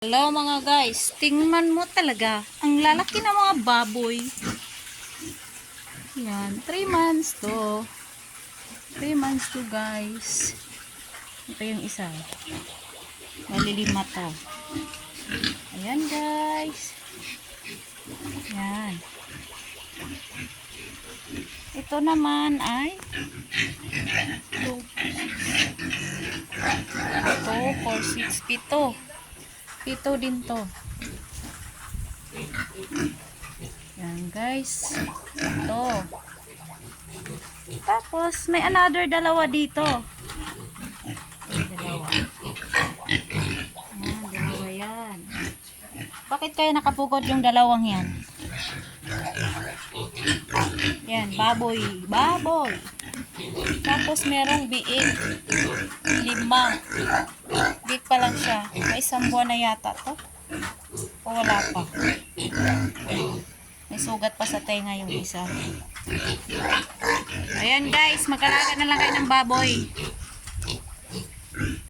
Hello mga guys, tingnan mo talaga ang lalaki ng mga baboy. Yan, 3 months to. 3 months to guys. Ito yung isa. Malilima to. Ayan guys. Yan. Ito naman ay 2, 4, 6, 7. Ito din to. Yan guys. Ito. Tapos may another dalawa dito. Dalawa. Yan, dalawa yan. Bakit kaya nakapugod yung dalawang yan? Yan, baboy. Baboy. Tapos merong biik. 5. Biik pa lang siya. May 1 buwan na yata to. O wala pa. May sugat pa sa tenga yung isa. Ayan guys, mag-alaga na lang kayo ng baboy.